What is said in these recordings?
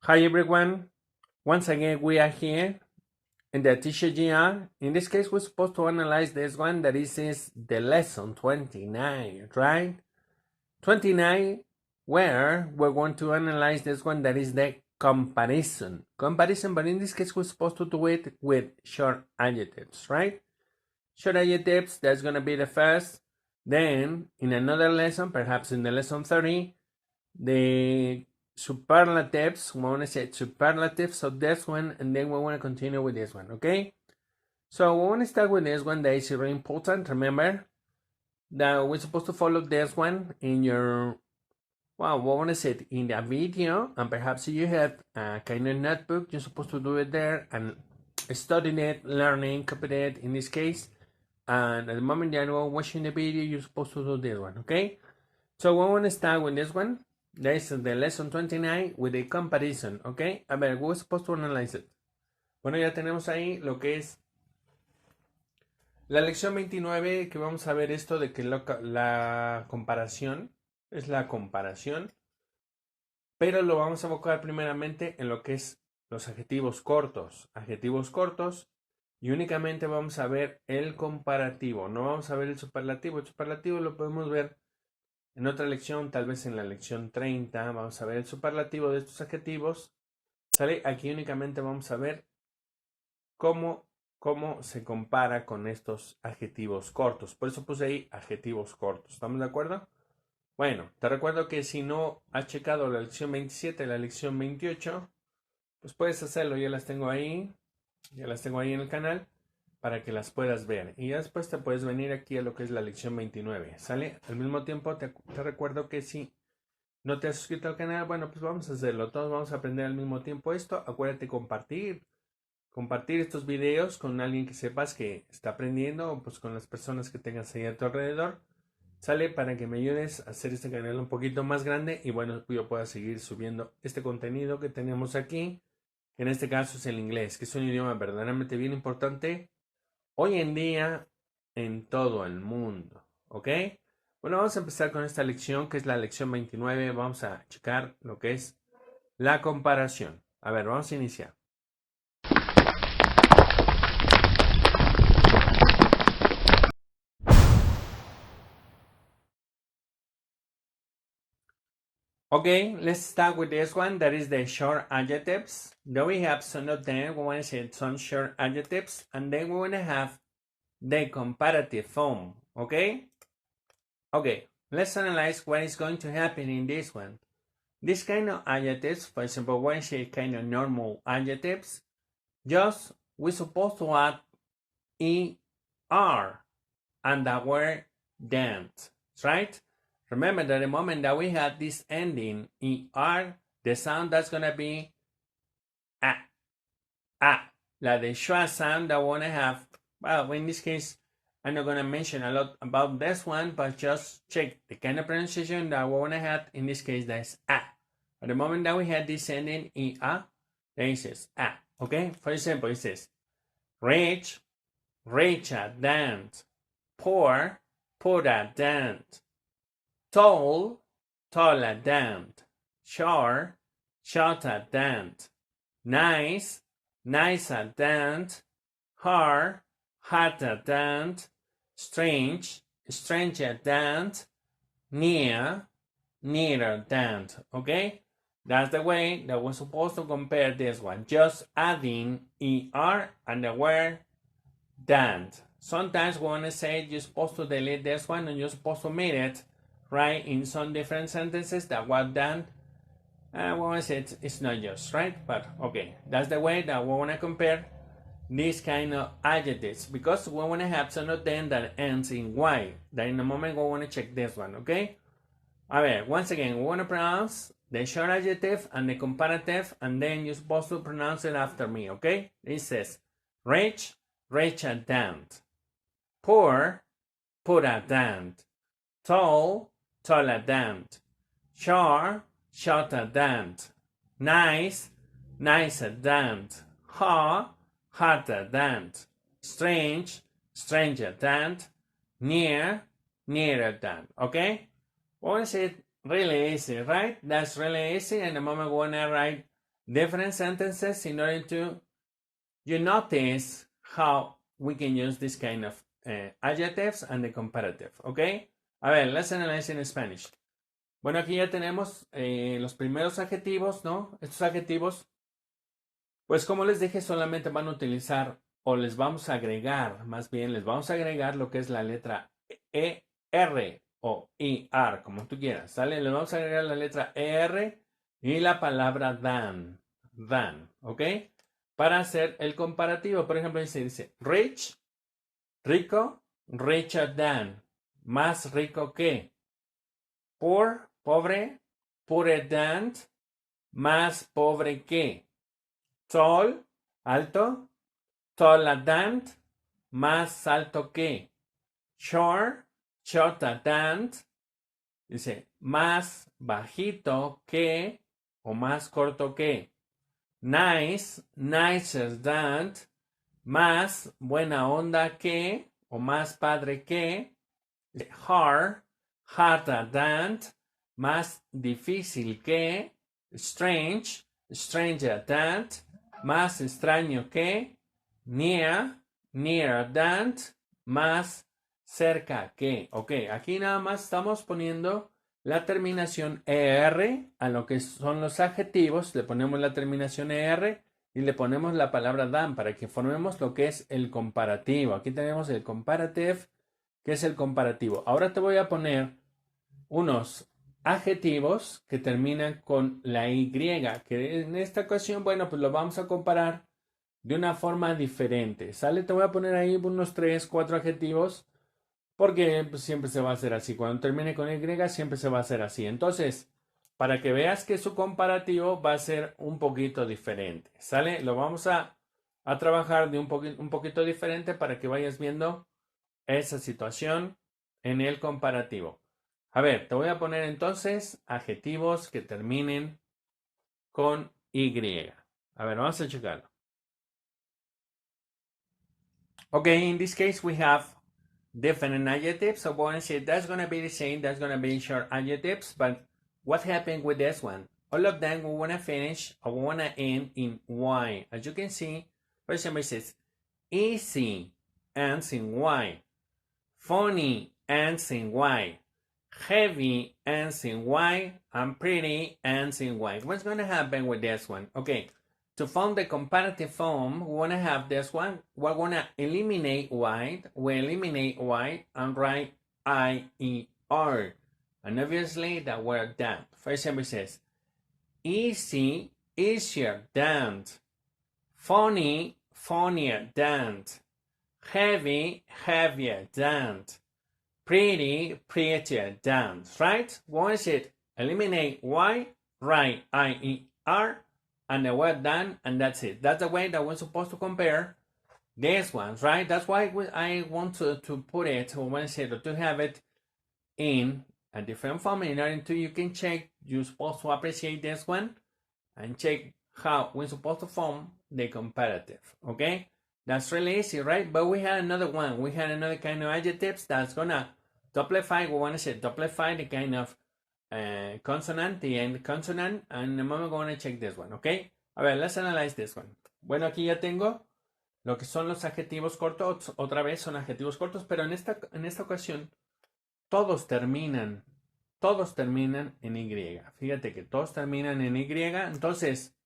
Hi everyone, once again we are here in the teacher GR. In this case we're supposed to analyze this one that is the lesson 29, right? 29 where we're going to analyze this one that is the comparison, but in this case we're supposed to do it with short adjectives, right? Short adjectives, that's going to be the first. Then in another lesson, perhaps in the lesson 30, the superlatives, we want to say superlatives of this one, and then we want to continue with this one, okay? So we want to start with this one that is really important. Remember that we're supposed to follow this one in your, well, we want to say it in the video, and perhaps if you have a kind of notebook, you're supposed to do it there and studying it, learning, copy it in this case. And at the moment that you're watching the video, you're supposed to do this one, okay? So we want to start with this one. This is the lesson 29 with the comparison, ¿ok? A ver, we're supposed to analyze it. Bueno, ya tenemos ahí lo que es la lección 29, que vamos a ver esto de que la comparación es la comparación, pero lo vamos a enfocar primeramente en lo que es los adjetivos cortos. Adjetivos cortos, y únicamente vamos a ver el comparativo, no vamos a ver el superlativo. El superlativo lo podemos ver en otra lección, tal vez en la lección 30, vamos a ver el superlativo de estos adjetivos. ¿Sale? Aquí únicamente vamos a ver cómo se compara con estos adjetivos cortos. Por eso puse ahí adjetivos cortos. ¿Estamos de acuerdo? Bueno, te recuerdo que si no has checado la lección 27 y la lección 28, pues puedes hacerlo. Ya las tengo ahí en el canal, para que las puedas ver. Y ya después te puedes venir aquí a lo que es la lección 29, ¿sale? Al mismo tiempo te recuerdo que si no te has suscrito al canal, bueno, pues vamos a hacerlo. Todos vamos a aprender al mismo tiempo esto. Acuérdate compartir estos videos con alguien que sepas que está aprendiendo, o pues con las personas que tengas ahí a tu alrededor, ¿sale? Para que me ayudes a hacer este canal un poquito más grande y bueno, yo pueda seguir subiendo este contenido que tenemos aquí. En este caso es el inglés, que es un idioma verdaderamente bien importante hoy en día en todo el mundo, ¿ok? Bueno, vamos a empezar con esta lección, que es la lección 29. Vamos a checar lo que es la comparación. A ver, vamos a iniciar. Okay, let's start with this one. That is the short adjectives. Then we have some of them. We want to say some short adjectives, and then we want to have the comparative form. Okay? Okay, let's analyze what is going to happen in this one. This kind of adjectives, for example, when say kind of normal adjectives, just we're supposed to add er and the word dent, right? Remember that the moment that we have this ending er, the sound that's gonna be like the schwa sound that we wanna have. Well, in this case, I'm not gonna mention a lot about this one, but just check the kind of pronunciation that we wanna have. In this case, that's At the moment that we had this ending then it says okay? For example, it says rich, richer than, poor, poorer than, tall, taller than, short, shorter than, nice, nicer than, hard, harder than, strange, stranger than, near, nearer than, okay? That's the way that we're supposed to compare this one. Just adding er and the word than. Sometimes we want to say you're supposed to delete this one and you're supposed to omit it, right? In some different sentences, that word than, we want to say it's not just, right? But okay, that's the way that we want to compare these kind of adjectives, because we want to have some of them that ends in y. That in a moment we want to check this one, okay? A ver, once again, we want to pronounce the short adjective and the comparative, and then you're supposed to pronounce it after me, okay? It says rich, richer than, poor, poorer than, tall, taller than, short, shorter than, nice, nicer than, hard, harder than, strange, stranger than, near, nearer than, okay? Once it really easy, right? That's really easy. And the moment we want to write different sentences in order to you notice how we can use this kind of adjectives and the comparative, okay? A ver, let's analyze in Spanish. Bueno, aquí ya tenemos los primeros adjetivos, ¿no? Estos adjetivos, pues como les dije, solamente van a utilizar o les vamos a agregar, más bien les vamos a agregar lo que es la letra E, R o IR, como tú quieras, ¿sale? Le vamos a agregar la letra ER y la palabra than, ¿ok? Para hacer el comparativo. Por ejemplo, dice rich, rico, richer than, más rico que. Poor, pobre, poorer than, más pobre que. Tall, alto, taller than, más alto que. Short, shorter than, dice más bajito que o más corto que. Nice, nicer than, más buena onda que o más padre que. Hard, harder than, más difícil que. Strange, stranger than, más extraño que. Near, nearer than, más cerca que. Ok, aquí nada más estamos poniendo la terminación ER a lo que son los adjetivos. Le ponemos la terminación ER y le ponemos la palabra than para que formemos lo que es el comparativo. Aquí tenemos el comparative, que es el comparativo. Ahora te voy a poner unos adjetivos que terminan con la Y, que en esta ocasión, bueno, pues lo vamos a comparar de una forma diferente. ¿Sale? Te voy a poner ahí unos 3, 4 adjetivos porque pues, siempre se va a hacer así. Cuando termine con Y, siempre se va a hacer así. Entonces, para que veas que su comparativo va a ser un poquito diferente. ¿Sale? Lo vamos a trabajar de un poquito diferente para que vayas viendo esa situación en el comparativo. A ver, te voy a poner entonces adjetivos que terminen con Y. A ver, vamos a checarlo. Okay, in this case we have different adjectives. So we're going to say that's going to be the same. That's going to be short adjectives. But what happened with this one? All of them we want to finish or we want to end in Y. As you can see, for example, it says easy ends in Y. Funny ends in Y. Heavy ends in Y. And pretty ends in Y. What's going to happen with this one? Okay. To form the comparative form, we want to have this one. We're going to eliminate Y. We eliminate Y and write I-E-R. And obviously that word than. For example, it says, easy, easier than. Funny, funnier than. Heavy, heavier than. Pretty, prettier than. Right? What is it? Eliminate Y, write I-E-R, and the word done, and that's it. That's the way that we're supposed to compare these ones, right? That's why I want to put it, or when I say to have it in a different form in order to you can check, you're supposed to appreciate this one and check how we're supposed to form the comparative, okay? That's really easy, right? But we had another one. We had another kind of adjectives that's gonna doublify, we want to say doublify the kind of consonant, the end consonant, and in a moment we're going to check this one, okay? A ver, let's analyze this one. Bueno, aquí ya tengo lo que son los adjetivos cortos. Otra vez son adjetivos cortos, pero en esta ocasión todos terminan en Y. Fíjate que todos terminan en Y. Entonces,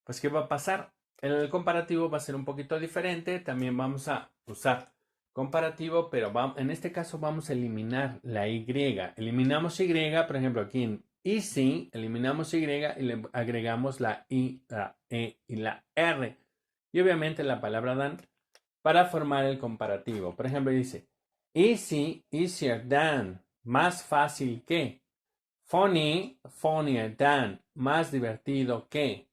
pues, ¿qué va a pasar? El comparativo va a ser un poquito diferente. También vamos a usar comparativo, pero en este caso vamos a eliminar la Y. Eliminamos Y, por ejemplo, aquí en easy, eliminamos Y y le agregamos la I, la E y la R. Y obviamente la palabra than para formar el comparativo. Por ejemplo, dice easy, easier than, más fácil que. Funny, funnier than, más divertido que.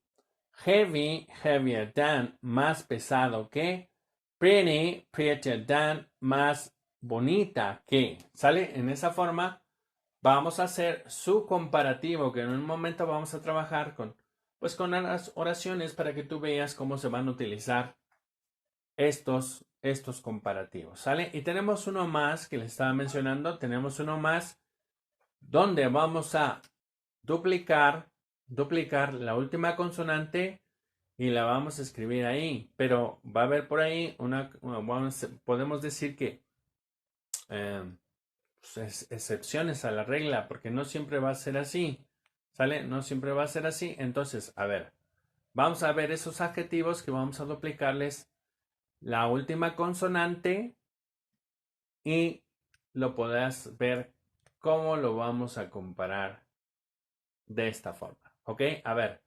Heavy, heavier than, más pesado que. Pretty, prettier than, más bonita que. ¿Sale? En esa forma vamos a hacer su comparativo, que en un momento vamos a trabajar con las oraciones para que tú veas cómo se van a utilizar estos comparativos. ¿Sale? Y tenemos uno más que les estaba mencionando. Tenemos uno más donde vamos a duplicar duplicar la última consonante y la vamos a escribir ahí. Pero va a haber por ahí podemos decir que pues excepciones a la regla, porque no siempre va a ser así. ¿Sale? No siempre va a ser así. Entonces, a ver, vamos a ver esos adjetivos que vamos a duplicarles la última consonante y lo podrás ver cómo lo vamos a comparar de esta forma. ¿Ok? A ver,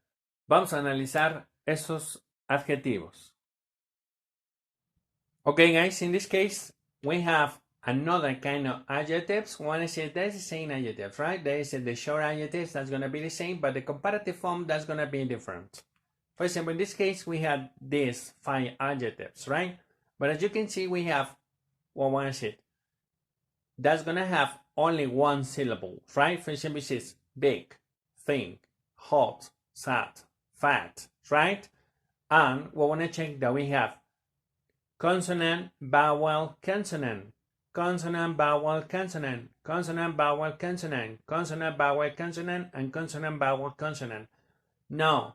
vamos a analizar esos adjetivos. Okay, guys, in this case, we have another kind of adjectives. One is that's the same adjectives, right? There is the short adjectives, that's going to be the same, but the comparative form, that's going to be different. For example, in this case, we had these 5 adjectives, right? But as you can see, we have, well, one is it? That's going to have only one syllable, right? For example, it says big, thin, hot, sad, fat, right? And we want to check that we have consonant, vowel, consonant, consonant, vowel, consonant, consonant, vowel, consonant, consonant, vowel, consonant, and consonant, vowel, consonant. No,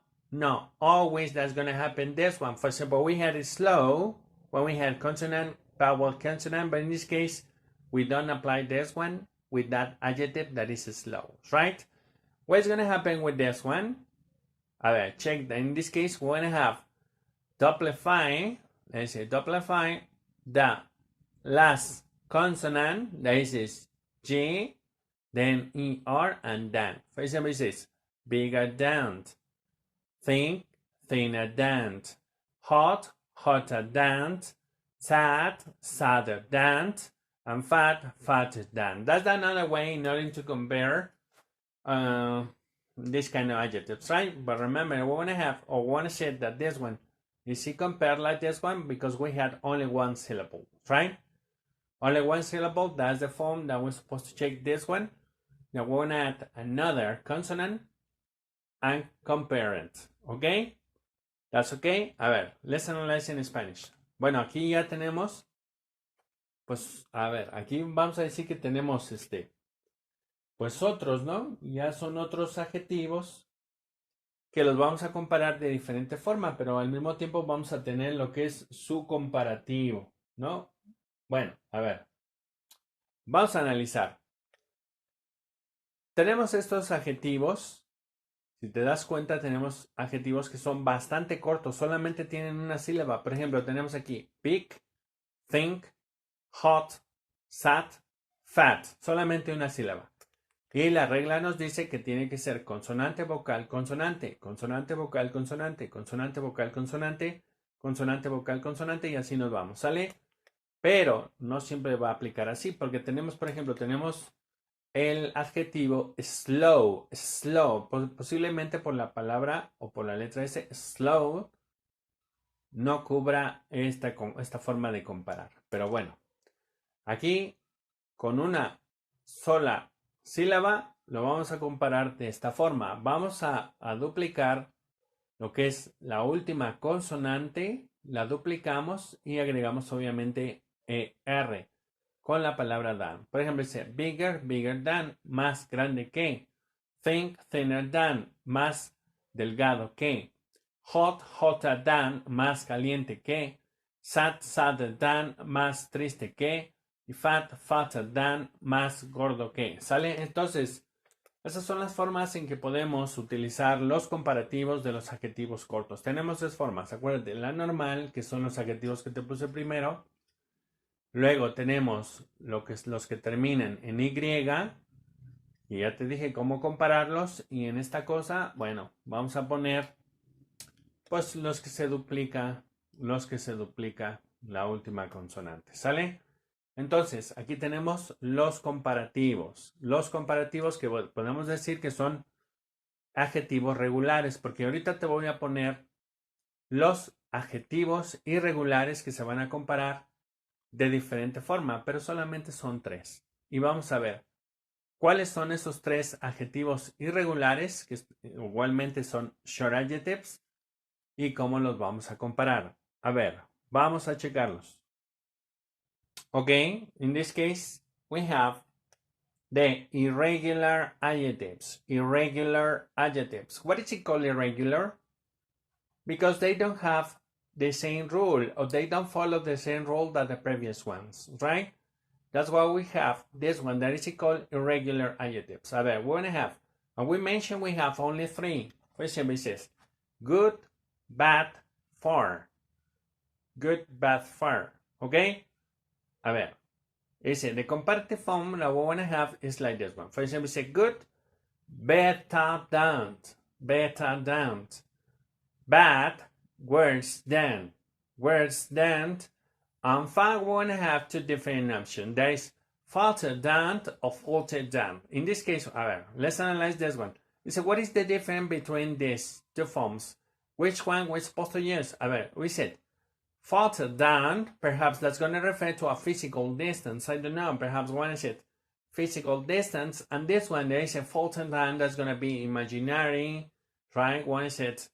always that's going to happen this one. For example, we had it slow when we had consonant, vowel, consonant, but in this case, we don't apply this one with that adjective that is slow, right? What's going to happen with this one? A ver, check that. In this case, we're going to have doublify, let's say doublify the last consonant, that is G, then ER, and dan. For example, it says bigger than, think, thinner than, hot, hotter than, sad, sadder than, and fat, fatter than. That's another way in order to compare this kind of adjectives, right? But remember, we want to have, or want to say that this one is compared like this one because we had only one syllable, right? Only one syllable, that's the form that we're supposed to check this one. Now we're going to add another consonant and compare it, ¿ok? That's okay. A ver, let's analyze in Spanish. Bueno, aquí ya tenemos, pues, a ver, aquí vamos a decir que tenemos pues otros, ¿no? Ya son otros adjetivos que los vamos a comparar de diferente forma, pero al mismo tiempo vamos a tener lo que es su comparativo, ¿no? Bueno, a ver, vamos a analizar. Tenemos estos adjetivos. Si te das cuenta, tenemos adjetivos que son bastante cortos, solamente tienen una sílaba. Por ejemplo, tenemos aquí big, think, hot, sad, fat, solamente una sílaba. Y la regla nos dice que tiene que ser consonante, vocal, consonante, consonante, vocal, consonante, consonante, vocal, consonante, consonante, vocal, consonante, y así nos vamos, ¿sale? Pero no siempre va a aplicar así, porque tenemos, por ejemplo, tenemos el adjetivo slow, posiblemente por la palabra o por la letra S, slow, no cubra esta forma de comparar. Pero bueno, aquí con una sola sílaba lo vamos a comparar de esta forma. Vamos a duplicar lo que es la última consonante, la duplicamos y agregamos obviamente ER con la palabra than. Por ejemplo, dice bigger, bigger than, más grande que. Think, thinner than, más delgado que. Hot, hotter than, más caliente que. Sad, sadder than, más triste que. Y fat, fatter than, más gordo que. ¿Sale? Entonces, esas son las formas en que podemos utilizar los comparativos de los adjetivos cortos. Tenemos 3 formas. Acuérdate, la normal, que son los adjetivos que te puse primero. Luego tenemos los que terminan en Y. Y ya te dije cómo compararlos. Y en esta cosa, bueno, vamos a poner pues los que se duplica la última consonante. ¿Sale? Entonces, aquí tenemos los comparativos. Los comparativos que podemos decir que son adjetivos regulares, porque ahorita te voy a poner los adjetivos irregulares que se van a comparar de diferente forma, pero solamente son 3. Y vamos a ver cuáles son esos 3 adjetivos irregulares, que igualmente son short adjectives, y cómo los vamos a comparar. A ver, vamos a checarlos. Okay, in this case, we have the irregular adjectives. Irregular adjectives. What is it called irregular? Because they don't have the same rule, or they don't follow the same rule that the previous ones, right? That's why we have this one that is called irregular adjectives. A ver, we're gonna have, and we mentioned we have only three. For example, it says good, bad, far. Good, bad, far. Okay? A ver, the comparative form that we wanna have is like this one. For example, say good, better than, better than. Bad, worse than, worse than. And far, we want to have two different options. There is farther than or faulty than. In this case, let's analyze this one. So what is the difference between these two forms? Which one we're supposed to use? We said farther than, perhaps that's going to refer to a physical distance. I don't know, perhaps one is it physical distance. And this one, there is a farther than that's going to be imaginary, right? One is it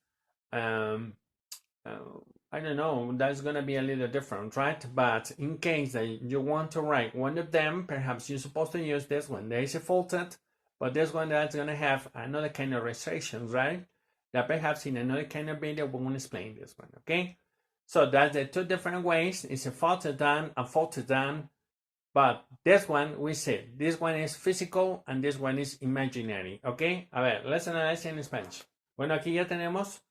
I don't know, that's going to be a little different, right? But in case that you want to write one of them, perhaps you're supposed to use this one. There is a faulted, but this one that's going to have another kind of restrictions, right? That perhaps in another kind of video we won't explain this one, okay? So that's the two different ways. It's a faulted than and faulted than. But this one, we said, this one is physical and this one is imaginary, okay? A ver, let's analyze in Spanish. Bueno, aquí ya tenemos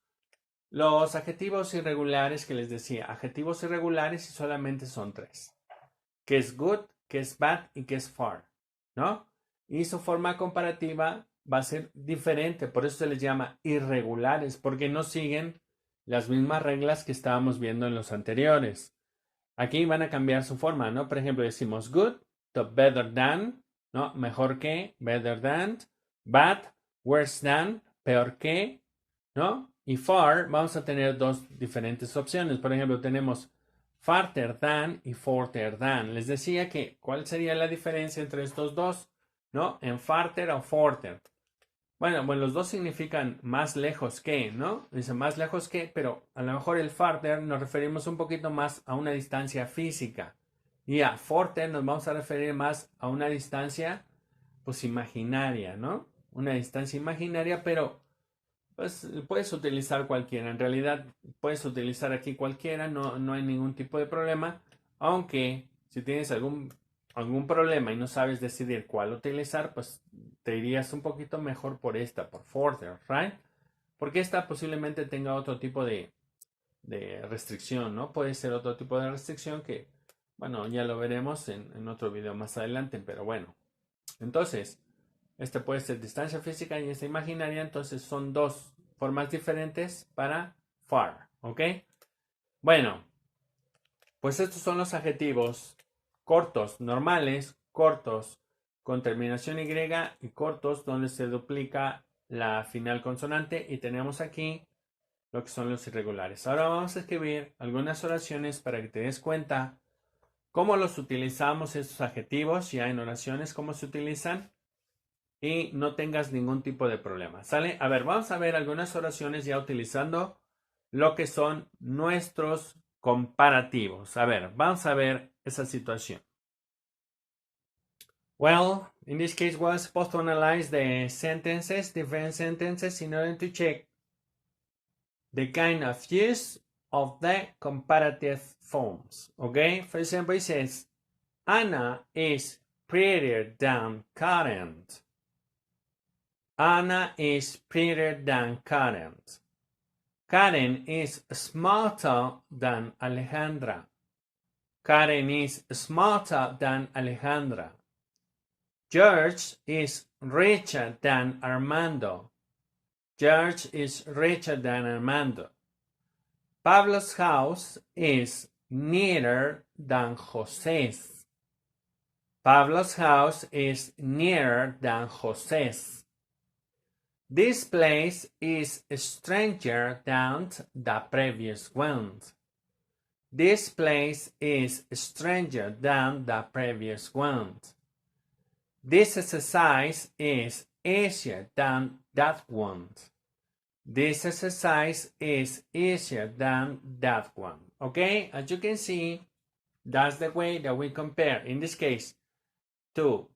los adjetivos irregulares que les decía. Adjetivos irregulares y solamente son tres. Que es good, que es bad y que es far, ¿no? Y su forma comparativa va a ser diferente. Por eso se les llama irregulares, porque no siguen las mismas reglas que estábamos viendo en los anteriores. Aquí van a cambiar su forma, ¿no? Por ejemplo, decimos good, to better than, ¿no? Mejor que, better than. Bad, worse than, peor que, ¿no? Y far, vamos a tener dos diferentes opciones. Por ejemplo, tenemos farther than y further than. Les decía que, ¿cuál sería la diferencia entre estos dos? ¿No? En farther o further. Bueno, los dos significan más lejos que, ¿no? Dice más lejos que, pero a lo mejor el farther nos referimos un poquito más a una distancia física. Y a further nos vamos a referir más a una distancia, pues, imaginaria, ¿no? Una distancia imaginaria, pero pues puedes utilizar cualquiera. En realidad puedes utilizar aquí cualquiera, no hay ningún tipo de problema. Aunque si tienes algún problema y no sabes decidir cuál utilizar, pues te irías un poquito mejor por esta, por further, right? Porque esta posiblemente tenga otro tipo de restricción, ¿no? Puede ser otro tipo de restricción que, bueno, ya lo veremos en otro video más adelante, pero bueno. Entonces, este puede ser distancia física y esta imaginaria, entonces son dos formas diferentes para far, ¿ok? Bueno, pues estos son los adjetivos cortos, normales, cortos con terminación Y y cortos donde se duplica la final consonante y tenemos aquí lo que son los irregulares. Ahora vamos a escribir algunas oraciones para que te des cuenta cómo los utilizamos estos adjetivos, ya en oraciones, cómo se utilizan y no tengas ningún tipo de problema, ¿sale? A ver, vamos a ver algunas oraciones ya utilizando lo que son nuestros comparativos. A ver, vamos a ver esa situación. Well, in this case, we're supposed to analyze the sentences, different sentences, in order to check the kind of use of the comparative forms. Okay? For example, it says, Anna is prettier than Karen. Anna is prettier than Karen. Karen is smarter than Alejandra. Karen is smarter than Alejandra. George is richer than Armando. George is richer than Armando. Pablo's house is nearer than José's. Pablo's house is nearer than José's. This place is stranger than the previous one. This place is stranger than the previous one. This exercise is easier than that one. This exercise is easier than that one. Okay, as you can see, that's the way that we compare, in this case, to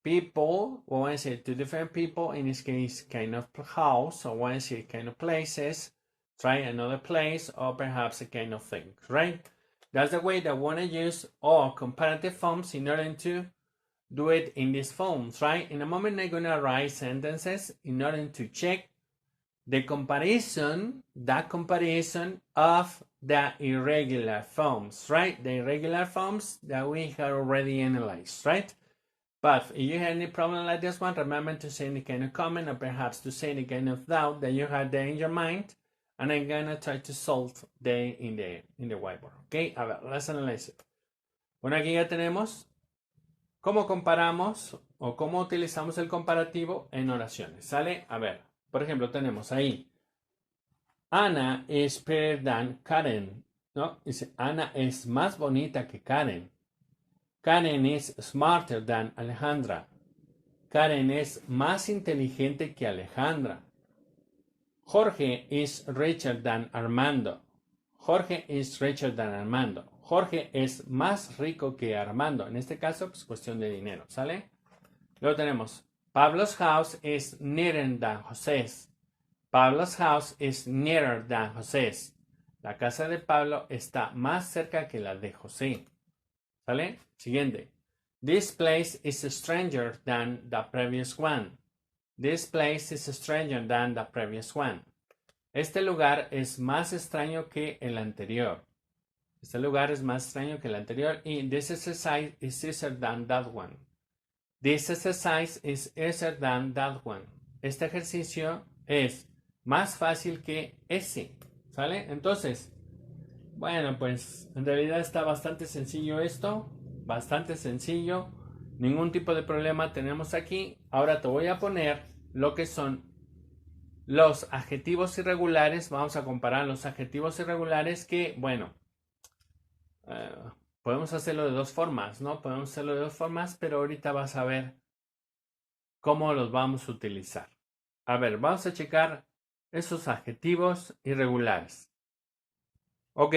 people, we want to say two different people, in this case, kind of house, or want to say kind of places, try another place, or perhaps a kind of thing, right? That's the way that we want to use all comparative forms in order to do it in these forms, right? In a moment, I'm going to write sentences in order to check the comparison, that comparison of the irregular forms, right? The irregular forms that we have already analyzed, right? But if you have any problem like this one, remember to say any kind of comment or perhaps to say any kind of doubt that you had there in your mind, and I'm gonna try to solve them in the whiteboard. Okay, a ver, let's analyze it. Bueno, aquí ya tenemos cómo comparamos o cómo utilizamos el comparativo en oraciones. ¿Sale? A ver, por ejemplo, tenemos ahí Ana is prettier than Karen, ¿no? Dice, Ana es más bonita que Karen. Karen is smarter than Alejandra. Karen es más inteligente que Alejandra. Jorge is richer than Armando. Jorge is richer than Armando. Jorge es más rico que Armando. En este caso, pues cuestión de dinero, ¿sale? Luego tenemos, Pablo's house is nearer than José's. Pablo's house is nearer than José's. La casa de Pablo está más cerca que la de José. ¿Sale? Siguiente. This place is stranger than the previous one. This place is stranger than the previous one. Este lugar es más extraño que el anterior. Este lugar es más extraño que el anterior. Y this exercise is easier than that one. This exercise is easier than that one. Este ejercicio es más fácil que ese. ¿Sale? Entonces, bueno, pues en realidad está bastante sencillo esto. Bastante sencillo. Ningún tipo de problema tenemos aquí. Ahora te voy a poner lo que son los adjetivos irregulares. Vamos a comparar los adjetivos irregulares que, bueno, podemos hacerlo de dos formas, ¿no? Podemos hacerlo de dos formas, pero ahorita vas a ver cómo los vamos a utilizar. A ver, vamos a checar esos adjetivos irregulares. Ok,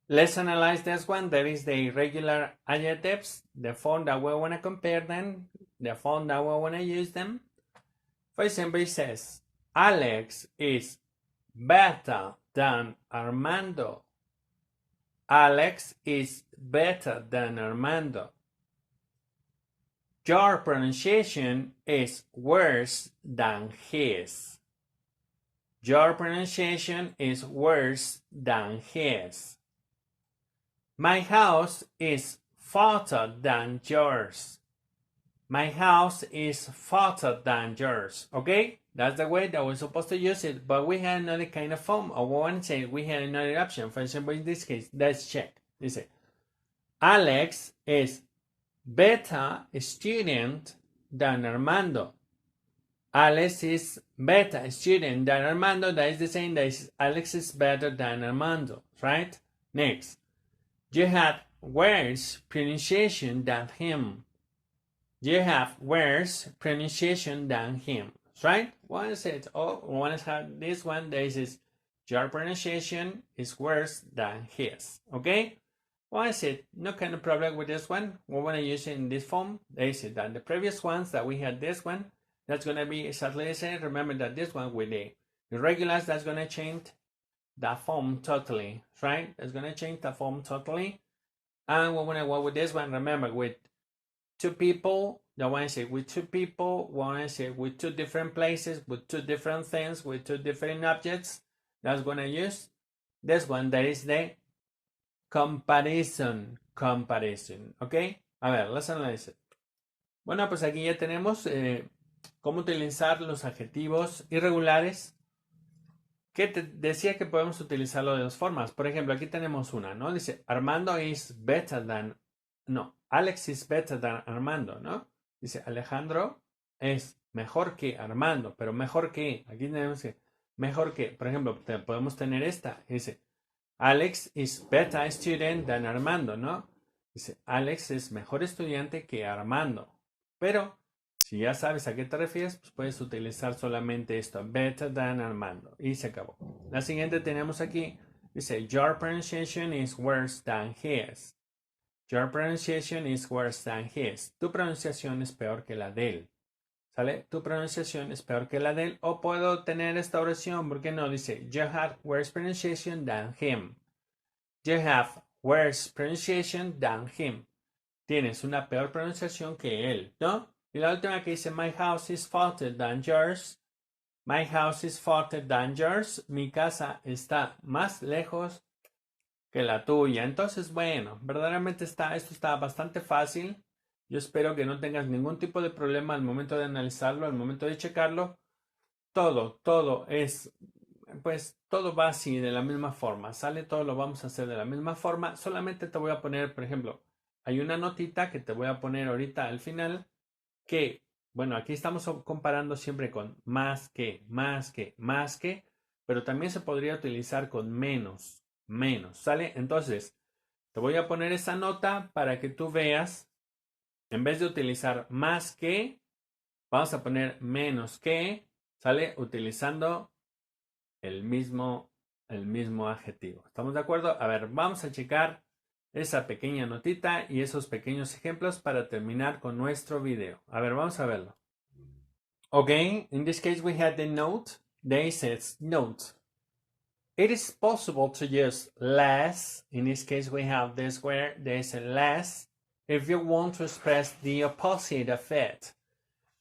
let's analyze this one. That is the irregular adjectives, the form that we want to compare them, the form that we want to use them. For example, it says, Alex is better than Armando. Alex is better than Armando. Your pronunciation is worse than his. Your pronunciation is worse than his. My house is farther than yours. My house is farther than yours. Okay? That's the way that we're supposed to use it. But we have another kind of form. Or one say we have another option. For example, in this case, let's check. Dice, Alex is better student than Armando. Alex is better student than Armando. That is the same. That is Alex is better than Armando. Right? Next. You have worse pronunciation than him. You have worse pronunciation than him. Right? One is it. Oh, one is have this one. This is your pronunciation is worse than his. Okay? One is it. No kind of problem with this one. We want to use it in this form. They say that the previous ones that we had this one, that's going to be exactly the same. Remember that this one with the irregulars, that's going to change the form totally. Right? That's going to change the form totally. And we want to work with this one. Remember, with two people, the one I say with two people, one I say with two different places, with two different things, with two different objects. That's going to use this one. That is the comparison. ¿Ok? A ver, let's analyze it. Bueno, pues aquí ya tenemos cómo utilizar los adjetivos irregulares. Que te decía que podemos utilizarlo de dos formas. Por ejemplo, aquí tenemos una, ¿no? Dice, Armando is better than... No, Alex is better than Armando, ¿no? Dice, Alejandro es mejor que Armando, pero mejor que... Aquí tenemos que... Mejor que... Por ejemplo, podemos tener esta. Dice, Alex is better student than Armando, ¿no? Dice, Alex es mejor estudiante que Armando. Pero... si ya sabes a qué te refieres, pues puedes utilizar solamente esto, better than Armando, y se acabó. La siguiente tenemos aquí, dice, your pronunciation is worse than his. Your pronunciation is worse than his. Tu pronunciación es peor que la de él. ¿Sale? Tu pronunciación es peor que la de él. O puedo tener esta oración, ¿por qué no? Dice, you have worse pronunciation than him. You have worse pronunciation than him. Tienes una peor pronunciación que él, ¿no? Y la última que dice, my house is farther than yours. My house is farther than yours. Mi casa está más lejos que la tuya. Entonces, bueno, verdaderamente esto está bastante fácil. Yo espero que no tengas ningún tipo de problema al momento de analizarlo, al momento de checarlo. Todo es, pues todo va así de la misma forma, ¿sale? Todo lo vamos a hacer de la misma forma. Solamente te voy a poner, por ejemplo, hay una notita que te voy a poner ahorita al final que, bueno, aquí estamos comparando siempre con más que, pero también se podría utilizar con menos, ¿sale? Entonces, te voy a poner esa nota para que tú veas, en vez de utilizar más que, vamos a poner menos que, ¿sale? Utilizando el mismo adjetivo. ¿Estamos de acuerdo? A ver, vamos a checar esa pequeña notita y esos pequeños ejemplos para terminar con nuestro video. A ver, vamos a verlo. Okay, in this case we had the note. They says note. It is possible to use less. In this case we have this where there's a less if you want to express the opposite of it.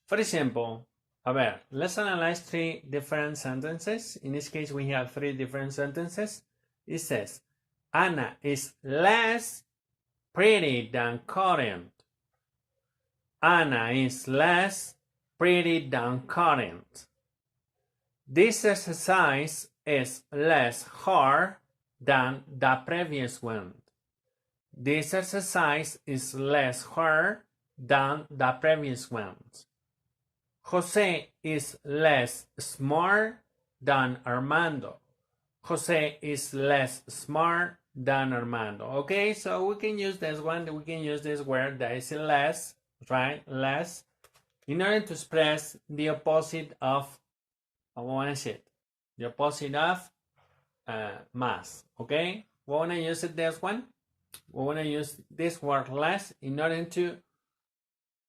For example, a ver, let's analyze three different sentences. In this case, we have three different sentences. It says, Anna is less pretty than Karen. Anna is less pretty than Karen. This exercise is less hard than the previous one. This exercise is less hard than the previous ones. Jose is less smart than Armando. Jose is less smart than Armando. Okay, so we can use this one. We can use this word that is less, right? Less, in order to express the opposite of, what is it? The opposite of más. Okay, we want to use this one. We want to use this word less in order to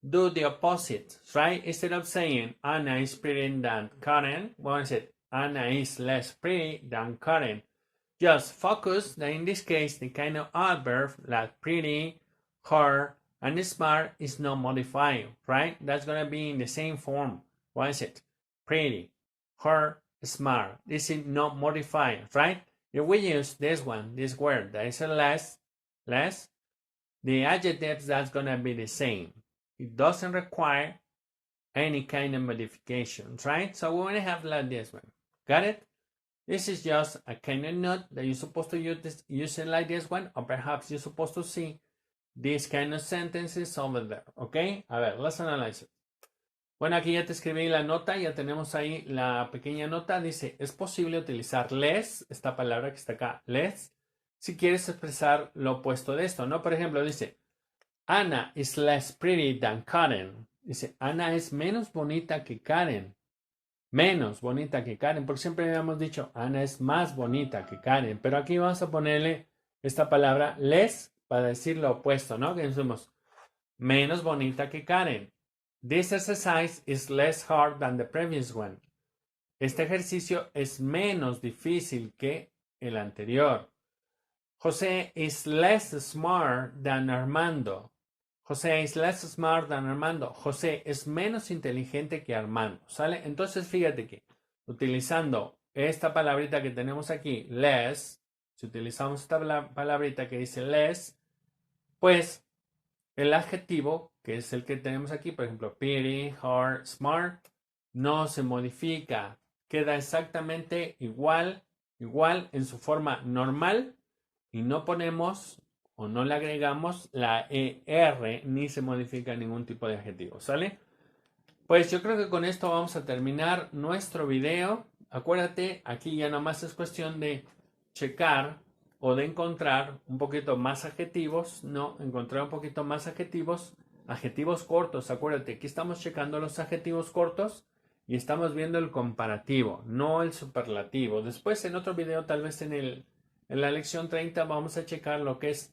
do the opposite, right? Instead of saying Anna is prettier than Karen, we say Anna is less pretty than Karen. Just focus that in this case, the kind of adverb like pretty, her, and smart is not modifying, right? That's going to be in the same form. What is it? Pretty, her, smart. This is not modifying, right? If we use this one, this word that is a less, the adjectives that's going to be the same. It doesn't require any kind of modifications, right? So we want to have like this one. Got it? This is just a kind of note that you're supposed to use it like this one, or perhaps you're supposed to see these kind of sentences over there, okay? A ver, let's analyze it. Bueno, aquí ya te escribí la nota, ya tenemos ahí la pequeña nota. Dice, es posible utilizar less, esta palabra que está acá, less, si quieres expresar lo opuesto de esto, ¿no? Por ejemplo, dice, Anna is less pretty than Karen. Dice, Ana es menos bonita que Karen. Menos bonita que Karen. Porque siempre habíamos dicho, Ana es más bonita que Karen. Pero aquí vamos a ponerle esta palabra less para decir lo opuesto, ¿no? Que decimos, menos bonita que Karen. This exercise is less hard than the previous one. Este ejercicio es menos difícil que el anterior. José is less smart than Armando. José is less smart than Armando. José es menos inteligente que Armando, ¿sale? Entonces, fíjate que utilizando esta palabrita que tenemos aquí, less, si utilizamos esta palabrita que dice less, pues el adjetivo, que es el que tenemos aquí, por ejemplo, pretty, hard, smart, no se modifica. Queda exactamente igual en su forma normal y no ponemos o no le agregamos la ER ni se modifica ningún tipo de adjetivo, ¿sale? Pues yo creo que con esto vamos a terminar nuestro video. Acuérdate, aquí ya nomás es cuestión de checar o de encontrar un poquito más adjetivos, ¿no? Encontrar un poquito más adjetivos cortos. Acuérdate, aquí estamos checando los adjetivos cortos y estamos viendo el comparativo, no el superlativo. Después en otro video, tal vez en la lección 30, vamos a checar lo que es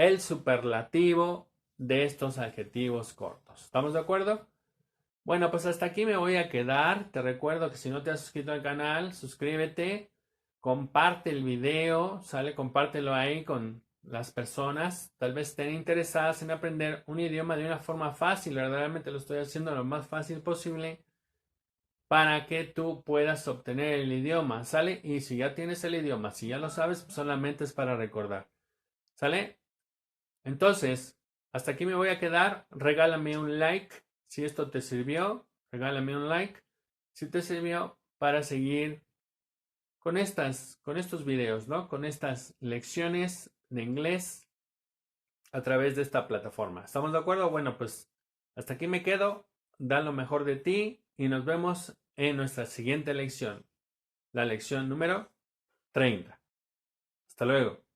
el superlativo de estos adjetivos cortos. ¿Estamos de acuerdo? Bueno, pues hasta aquí me voy a quedar. Te recuerdo que si no te has suscrito al canal, suscríbete, comparte el video, compártelo ahí con las personas. Tal vez estén interesadas en aprender un idioma de una forma fácil. Verdaderamente lo estoy haciendo lo más fácil posible para que tú puedas obtener el idioma, ¿sale? Y si ya tienes el idioma, si ya lo sabes, solamente es para recordar, ¿sale? Entonces, hasta aquí me voy a quedar. Regálame un like si esto te sirvió. Regálame un like si te sirvió para seguir con estos videos, ¿no? Con estas lecciones de inglés a través de esta plataforma. ¿Estamos de acuerdo? Bueno, pues hasta aquí me quedo. Da lo mejor de ti y nos vemos en nuestra siguiente lección, la lección número 30. Hasta luego.